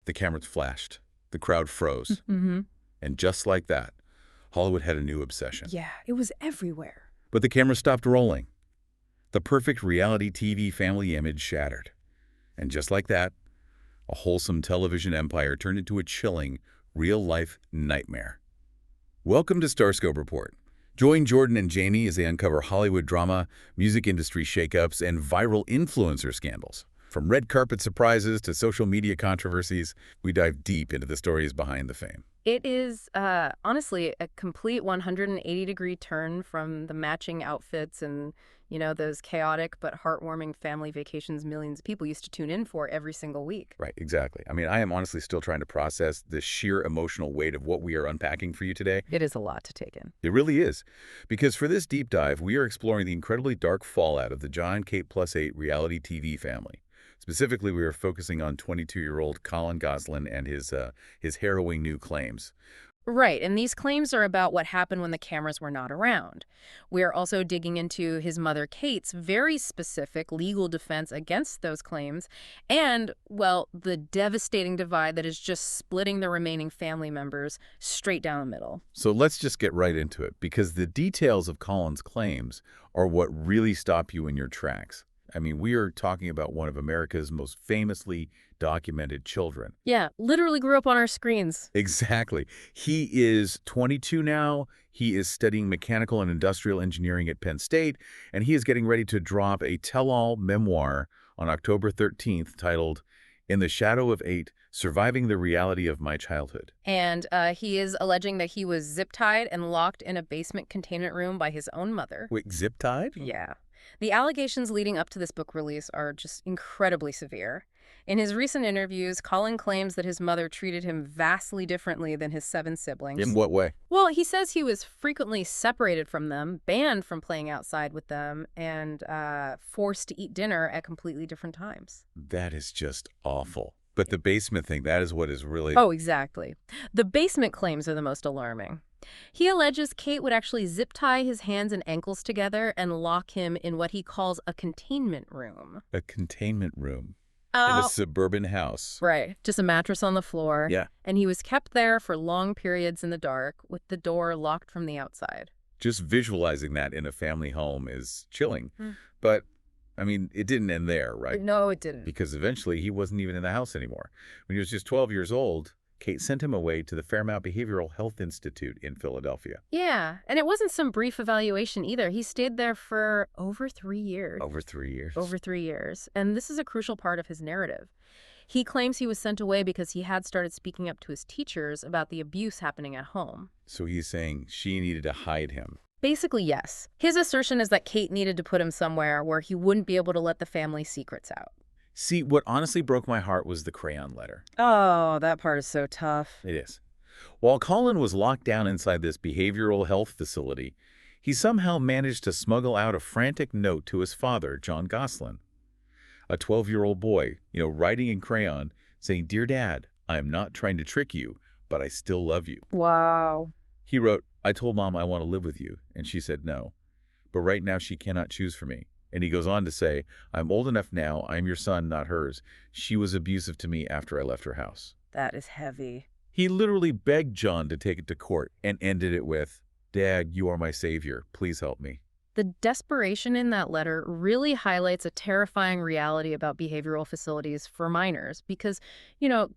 The cameras flashed. The crowd froze. Mm-hmm. And just like that, Hollywood had a new obsession. Yeah, it was everywhere. But the camera stopped rolling. The perfect reality TV family image shattered. And just like that, a wholesome television empire turned into a chilling, real-life nightmare. Welcome to Starscope Report. Join Jordan and Jamie as they uncover Hollywood drama, music industry shakeups, and viral influencer scandals. From red carpet surprises to social media controversies, we dive deep into the stories behind the fame. It is, honestly, a complete 180-degree turn from the matching outfits and, those chaotic but heartwarming family vacations millions of people used to tune in for every single week. Right, exactly. I mean, I am honestly still trying to process the sheer emotional weight of what we are unpacking for you today. It is a lot to take in. It really is. Because for this deep dive, we are exploring the incredibly dark fallout of the Jon Kate Plus 8 reality TV family. Specifically, we are focusing on 22-year-old Collin Gosselin and his harrowing new claims. Right, and these claims are about what happened when the cameras were not around. We're also digging into his mother Kate's very specific legal defense against those claims and, well, the devastating divide that is just splitting the remaining family members straight down the middle. So let's just get right into it, because the details of Collin's claims are what really stop you in your tracks. I mean, we are talking about one of America's most famously documented children. Yeah, literally grew up on our screens. Exactly. He is 22 now. He is studying mechanical and industrial engineering at Penn State, and he is getting ready to drop a tell-all memoir on October 13th titled In the Shadow of 8, Surviving the Reality of My Childhood. And he is alleging that he was zip-tied and locked in a basement containment room by his own mother. Wait, zip-tied? Yeah. The allegations leading up to this book release are just incredibly severe. In his recent interviews, Collin claims that his mother treated him vastly differently than his 7 siblings. In what way? Well, he says he was frequently separated from them, banned from playing outside with them, and forced to eat dinner at completely different times. That is just awful. But the basement thing, that is what is really... Oh, exactly. The basement claims are the most alarming. He alleges Kate would actually zip-tie his hands and ankles together and lock him in what he calls a containment room. A containment room. In a suburban house. Right. Just a mattress on the floor. Yeah. And he was kept there for long periods in the dark with the door locked from the outside. Just visualizing that in a family home is chilling. Mm. But, I mean, it didn't end there, right? No, it didn't. Because eventually he wasn't even in the house anymore. When he was just 12 years old, Kate sent him away to the Fairmount Behavioral Health Institute in Philadelphia. Yeah, and it wasn't some brief evaluation either. He stayed there for over 3 years. Over 3 years. Over 3 years. And this is a crucial part of his narrative. He claims he was sent away because he had started speaking up to his teachers about the abuse happening at home. So he's saying she needed to hide him. Basically, yes. His assertion is that Kate needed to put him somewhere where he wouldn't be able to let the family secrets out. See, what honestly broke my heart was the crayon letter. Oh, that part is so tough. It is. While Collin was locked down inside this behavioral health facility, he somehow managed to smuggle out a frantic note to his father, Jon Gosselin. A 12-year-old boy, writing in crayon, saying, "Dear Dad, I am not trying to trick you, but I still love you." Wow. He wrote, "I told Mom I want to live with you, and she said no. But right now she cannot choose for me." And he goes on to say, "I'm old enough now. I'm your son, not hers. She was abusive to me after I left her house." That is heavy. He literally begged Jon to take it to court and ended it with, "Dad, you are my savior. Please help me." The desperation in that letter really highlights a terrifying reality about behavioral facilities for minors because,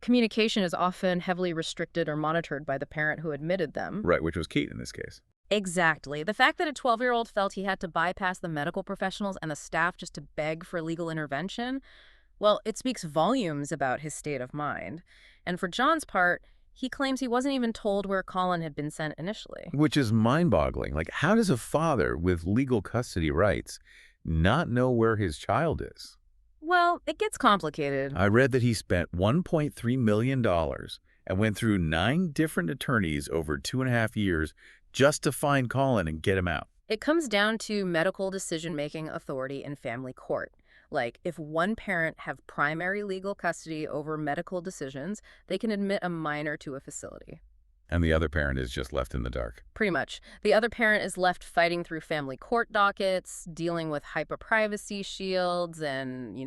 communication is often heavily restricted or monitored by the parent who admitted them. Right, which was Kate in this case. Exactly. The fact that a 12-year-old felt he had to bypass the medical professionals and the staff just to beg for legal intervention, well, it speaks volumes about his state of mind. And for Jon's part, he claims he wasn't even told where Collin had been sent initially. Which is mind-boggling. Like, how does a father with legal custody rights not know where his child is? Well, it gets complicated. I read that he spent $1.3 million and went through 9 different attorneys over 2.5 years just to find Collin and get him out. It comes down to medical decision-making authority in family court. Like, if one parent have primary legal custody over medical decisions, they can admit a minor to a facility. And the other parent is just left in the dark. Pretty much. The other parent is left fighting through family court dockets, dealing with HIPAA privacy shields, and,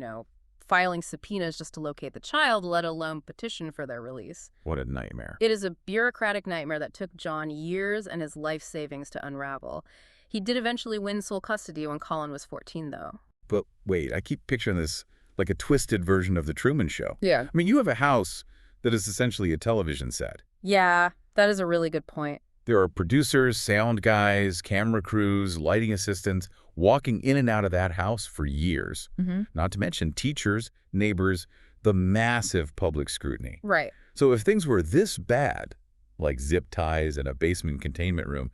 filing subpoenas just to locate the child, let alone petition for their release. What a nightmare. It is a bureaucratic nightmare that took Jon years and his life savings to unravel. He did eventually win sole custody when Collin was 14, though. But wait, I keep picturing this like a twisted version of The Truman Show. Yeah. I mean, you have a house that is essentially a television set. Yeah, that is a really good point. There are producers, sound guys, camera crews, lighting assistants walking in and out of that house for years. Not to mention teachers, neighbors, the massive public scrutiny. Right. So if things were this bad, like zip ties and a basement containment room,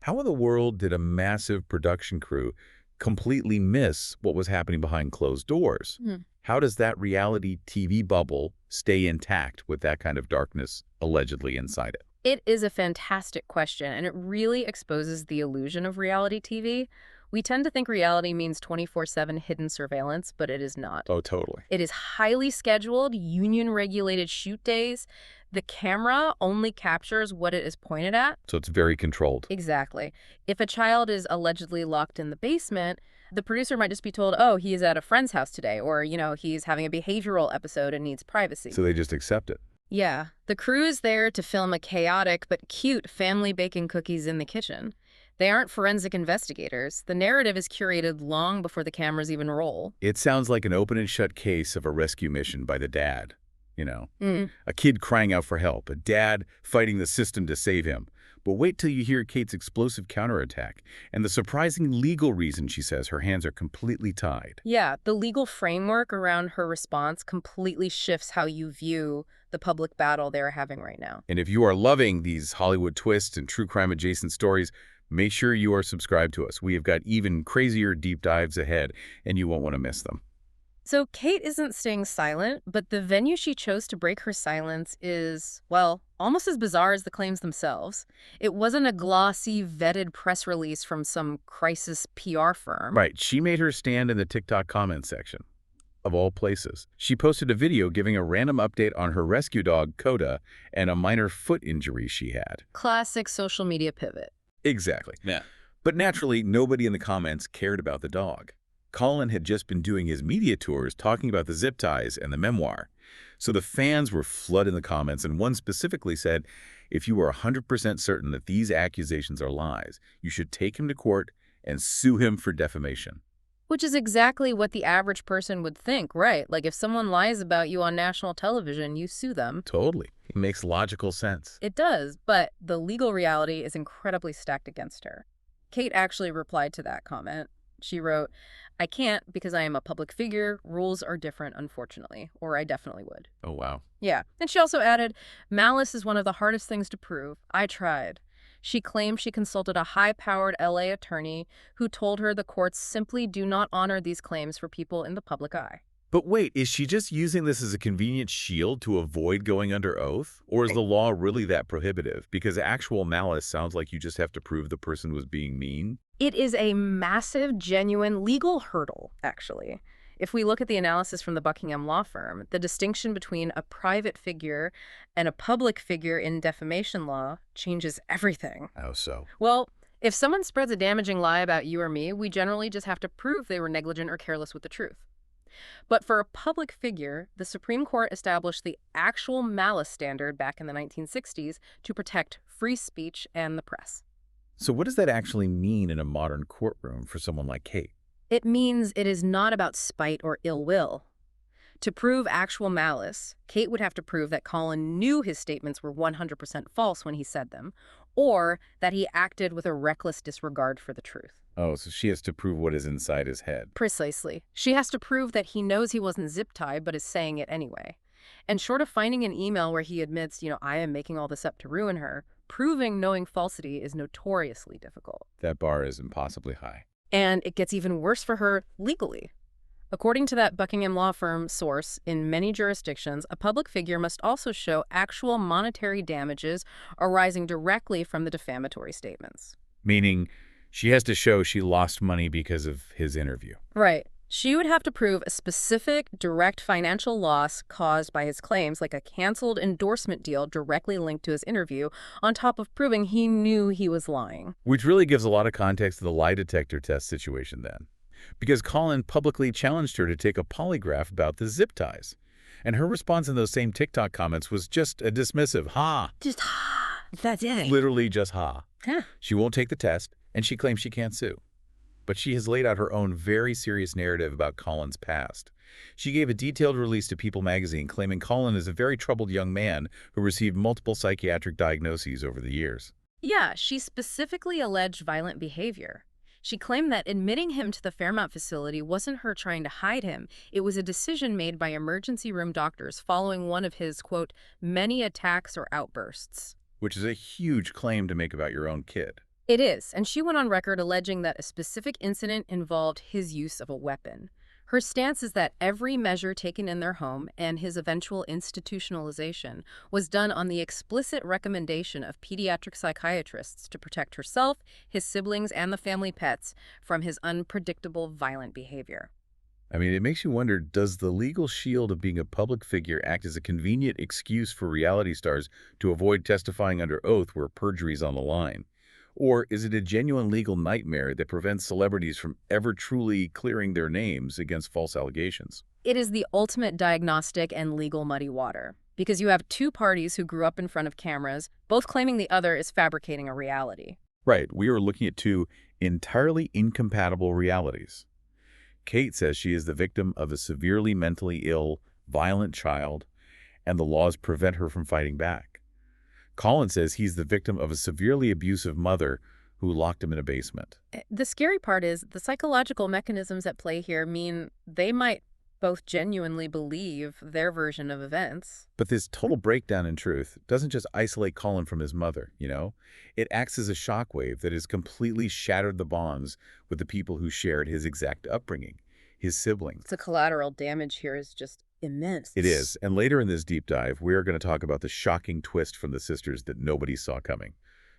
how in the world did a massive production crew completely miss what was happening behind closed doors? How does that reality TV bubble stay intact with that kind of darkness allegedly inside it? It is a fantastic question, and it really exposes the illusion of reality TV. We tend to think reality means 24/7 hidden surveillance, but it is not. Oh, totally. It is highly scheduled, union-regulated shoot days. The camera only captures what it is pointed at. So it's very controlled. Exactly. If a child is allegedly locked in the basement, the producer might just be told, oh, he is at a friend's house today, or, he's having a behavioral episode and needs privacy. So they just accept it. Yeah. The crew is there to film a chaotic but cute family baking cookies in the kitchen. They aren't forensic investigators. The narrative is curated long before the cameras even roll. It sounds like an open and shut case of a rescue mission by the dad. A kid crying out for help, a dad fighting the system to save him. But wait till you hear Kate's explosive counterattack and the surprising legal reason she says her hands are completely tied. Yeah, the legal framework around her response completely shifts how you view the public battle they're having right now. And if you are loving these Hollywood twists and true crime adjacent stories, make sure you are subscribed to us. We have got even crazier deep dives ahead, and you won't want to miss them. So Kate isn't staying silent, but the venue she chose to break her silence is, well, almost as bizarre as the claims themselves. It wasn't a glossy, vetted press release from some crisis PR firm. Right. She made her stand in the TikTok comment section, of all places. She posted a video giving a random update on her rescue dog, Coda, and a minor foot injury she had. Classic social media pivot. Exactly. Yeah. But naturally, nobody in the comments cared about the dog. Collin had just been doing his media tours talking about the zip ties and the memoir. So the fans were flooding the comments, and one specifically said, if you are 100% certain that these accusations are lies, you should take him to court and sue him for defamation. Which is exactly what the average person would think, right? Like if someone lies about you on national television, you sue them. Totally. It makes logical sense. It does, but the legal reality is incredibly stacked against her. Kate actually replied to that comment. She wrote, I can't because I am a public figure. Rules are different, unfortunately, or I definitely would. Oh, wow. Yeah. And she also added, malice is one of the hardest things to prove. I tried. She claimed she consulted a high-powered LA attorney who told her the courts simply do not honor these claims for people in the public eye. But wait, is she just using this as a convenient shield to avoid going under oath? Or is the law really that prohibitive? Because actual malice sounds like you just have to prove the person was being mean. It is a massive, genuine legal hurdle, actually. If we look at the analysis from the Buckingham law firm, the distinction between a private figure and a public figure in defamation law changes everything. How so? Well, if someone spreads a damaging lie about you or me, we generally just have to prove they were negligent or careless with the truth. But for a public figure, the Supreme Court established the actual malice standard back in the 1960s to protect free speech and the press. So what does that actually mean in a modern courtroom for someone like Kate? It means it is not about spite or ill will. To prove actual malice, Kate would have to prove that Collin knew his statements were 100% false when he said them, or that he acted with a reckless disregard for the truth. Oh, so she has to prove what is inside his head. Precisely. She has to prove that he knows he wasn't zip-tied but is saying it anyway. And short of finding an email where he admits, I am making all this up to ruin her, proving knowing falsity is notoriously difficult. That bar is impossibly high. And it gets even worse for her legally. According to that Buckingham law firm source, in many jurisdictions, a public figure must also show actual monetary damages arising directly from the defamatory statements. Meaning she has to show she lost money because of his interview. Right. She would have to prove a specific direct financial loss caused by his claims, like a canceled endorsement deal directly linked to his interview, on top of proving he knew he was lying. Which really gives a lot of context to the lie detector test situation then. because Collin publicly challenged her to take a polygraph about the zip ties. And her response in those same TikTok comments was just a dismissive, ha. Just, that's it. Literally just ha. Huh. She won't take the test, and she claims she can't sue. But she has laid out her own very serious narrative about Collin's past. She gave a detailed release to People magazine claiming Collin is a very troubled young man who received multiple psychiatric diagnoses over the years. Yeah, she specifically alleged violent behavior. She claimed that admitting him to the Fairmount facility wasn't her trying to hide him. It was a decision made by emergency room doctors following one of his, quote, many attacks or outbursts. Which is a huge claim to make about your own kid. It is, and she went on record alleging that a specific incident involved his use of a weapon. Her stance is that every measure taken in their home and his eventual institutionalization was done on the explicit recommendation of pediatric psychiatrists to protect herself, his siblings, and the family pets from his unpredictable violent behavior. I mean, it makes you wonder, does the legal shield of being a public figure act as a convenient excuse for reality stars to avoid testifying under oath where perjury is on the line? Or is it a genuine legal nightmare that prevents celebrities from ever truly clearing their names against false allegations? It is the ultimate diagnostic and legal muddy water, because you have two parties who grew up in front of cameras, both claiming the other is fabricating a reality. Right, we are looking at two entirely incompatible realities. Kate says she is the victim of a severely mentally ill, violent child, and the laws prevent her from fighting back. Collin says he's the victim of a severely abusive mother who locked him in a basement. The scary part is the psychological mechanisms at play here mean they might both genuinely believe their version of events. But this total breakdown in truth doesn't just isolate Collin from his mother, you know? It acts as a shockwave that has completely shattered the bonds with the people who shared his exact upbringing, his siblings. The collateral damage here is just immense. It is. And later in this deep dive, we are going to talk about the shocking twist from the sisters that nobody saw coming.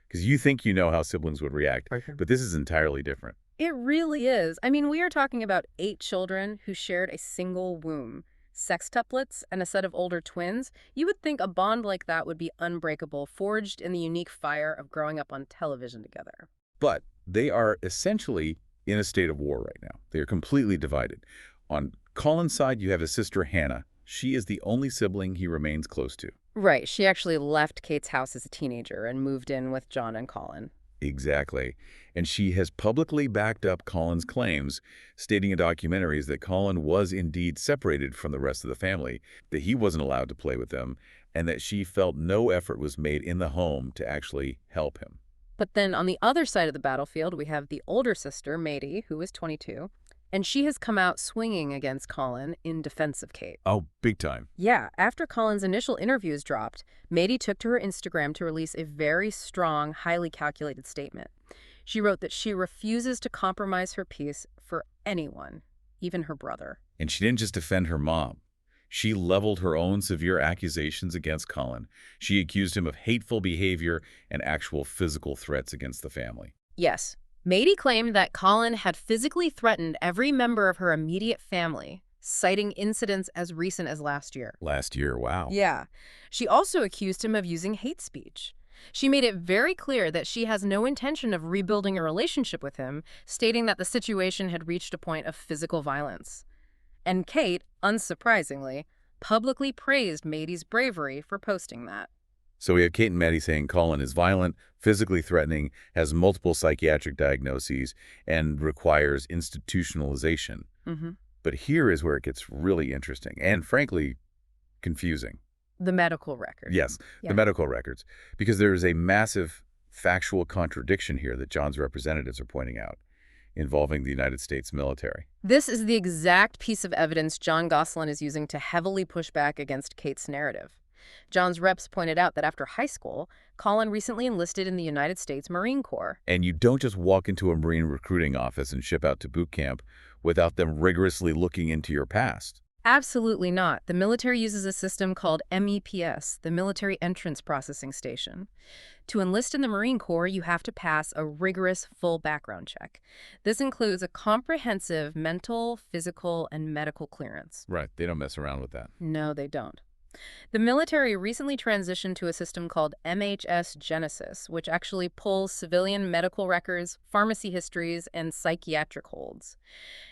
Because you think you know how siblings would react, but this is entirely different. It really is. I mean, we are talking about 8 children who shared a single womb, sextuplets, and a set of older twins. You would think a bond like that would be unbreakable, forged in the unique fire of growing up on television together. But they are essentially in a state of war right now. They are completely divided. On Collin's side, you have his sister Hannah. She is the only sibling he remains close to. Right. She actually left Kate's house as a teenager and moved in with Jon and Collin. Exactly. And she has publicly backed up Collin's claims, stating in documentaries that Collin was indeed separated from the rest of the family, that he wasn't allowed to play with them, and that she felt no effort was made in the home to actually help him. But then on the other side of the battlefield, we have the older sister, Maddie, who is 22, and she has come out swinging against Collin in defense of Kate. Oh, big time. Yeah, after Collin's initial interviews dropped, Maddie took to her Instagram to release a very strong, highly calculated statement. She wrote that she refuses to compromise her peace for anyone, even her brother. And she didn't just defend her mom. She leveled her own severe accusations against Collin. She accused him of hateful behavior and actual physical threats against the family. Yes. Maddie claimed that Collin had physically threatened every member of her immediate family, citing incidents as recent as last year. Last year, wow. Yeah. She also accused him of using hate speech. She made it very clear that she has no intention of rebuilding a relationship with him, stating that the situation had reached a point of physical violence. And Kate, unsurprisingly, publicly praised Maddie's bravery for posting that. So we have Kate and Maddie saying Collin is violent, physically threatening, has multiple psychiatric diagnoses, and requires institutionalization. Mm-hmm. But here is where it gets really interesting and, frankly, confusing. The medical record. Yes, Yeah. the medical records. Because there is a massive factual contradiction here that Jon's representatives are pointing out, involving the United States military. This is the exact piece of evidence Jon Gosselin is using to heavily push back against Kate's narrative. Jon's reps pointed out that after high school, Collin recently enlisted in the United States Marine Corps. And you don't just walk into a Marine recruiting office and ship out to boot camp without them rigorously looking into your past. Absolutely not. The military uses a system called MEPS, the Military Entrance Processing Station. To enlist in the Marine Corps, you have to pass a rigorous full background check. This includes a comprehensive mental, physical, and medical clearance. Right, they don't mess around with that. No, they don't. The military recently transitioned to a system called MHS Genesis, which actually pulls civilian medical records, pharmacy histories, and psychiatric holds.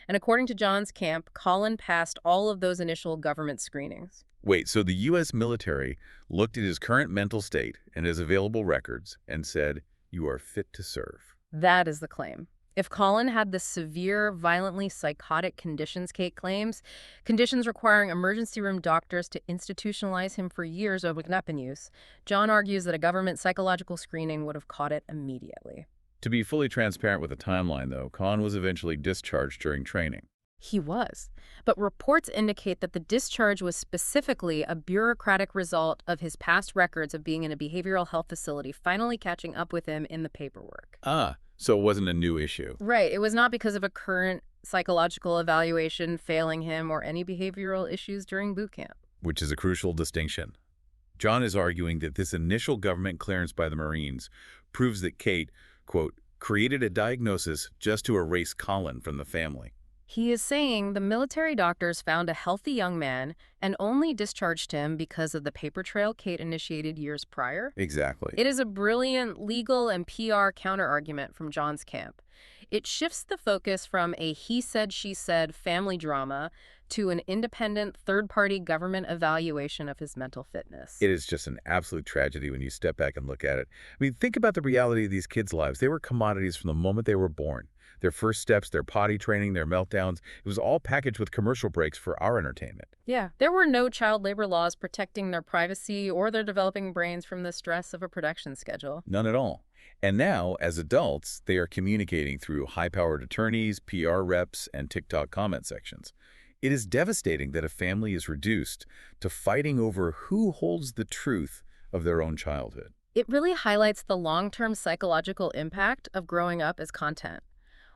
And according to John's camp, Collin passed all of those initial government screenings. Wait, so the U.S. military looked at his current mental state and his available records and said, "You are fit to serve." That is the claim. If Collin had the severe, violently psychotic conditions Kate claims, conditions requiring emergency room doctors to institutionalize him for years over weapon use, John argues that a government psychological screening would have caught it immediately. To be fully transparent with the timeline, though, Collin was eventually discharged during training. He was. But reports indicate that the discharge was specifically a bureaucratic result of his past records of being in a behavioral health facility finally catching up with him in the paperwork. Ah, so it wasn't a new issue. Right. It was not because of a current psychological evaluation failing him or any behavioral issues during boot camp. Which is a crucial distinction. John is arguing that this initial government clearance by the Marines proves that Kate, quote, created a diagnosis just to erase Collin from the family. He is saying the military doctors found a healthy young man and only discharged him because of the paper trail Kate initiated years prior. Exactly. It is a brilliant legal and PR counterargument from John's camp. It shifts the focus from a he said, she said family drama to an independent third-party government evaluation of his mental fitness. It is just an absolute tragedy when you step back and look at it. I mean, think about the reality of these kids' lives. They were commodities from the moment they were born. Their first steps, their potty training, their meltdowns, it was all packaged with commercial breaks for our entertainment. Yeah, there were no child labor laws protecting their privacy or their developing brains from the stress of a production schedule. None at all. And now, as adults, they are communicating through high-powered attorneys, PR reps, and TikTok comment sections. It is devastating that a family is reduced to fighting over who holds the truth of their own childhood. It really highlights the long-term psychological impact of growing up as content.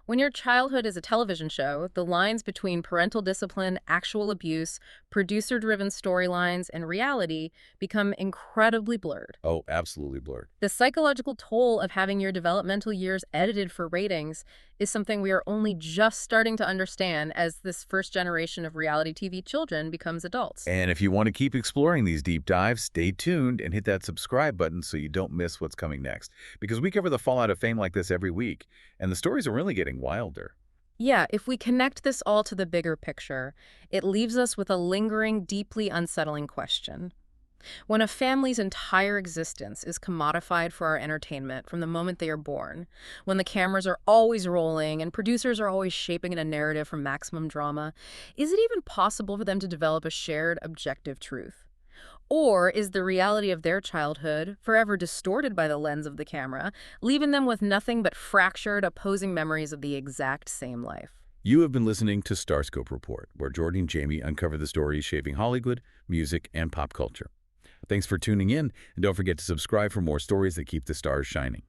When your childhood is a television show, the lines between parental discipline, actual abuse, producer-driven storylines, and reality become incredibly blurred. Oh, absolutely blurred. The psychological toll of having your developmental years edited for ratings is something we are only just starting to understand as this first generation of reality TV children becomes adults. And if you want to keep exploring these deep dives, stay tuned and hit that subscribe button so you don't miss what's coming next. Because we cover the fallout of fame like this every week, and the stories are really getting wilder. Yeah, if we connect this all to the bigger picture, it leaves us with a lingering, deeply unsettling question. When a family's entire existence is commodified for our entertainment from the moment they are born, when the cameras are always rolling and producers are always shaping a narrative for maximum drama, is it even possible for them to develop a shared objective truth? Or is the reality of their childhood forever distorted by the lens of the camera, leaving them with nothing but fractured, opposing memories of the exact same life? You have been listening to Starscope Report, where Jordan and Jamie uncover the stories shaping Hollywood, music, and pop culture. Thanks for tuning in, and don't forget to subscribe for more stories that keep the stars shining.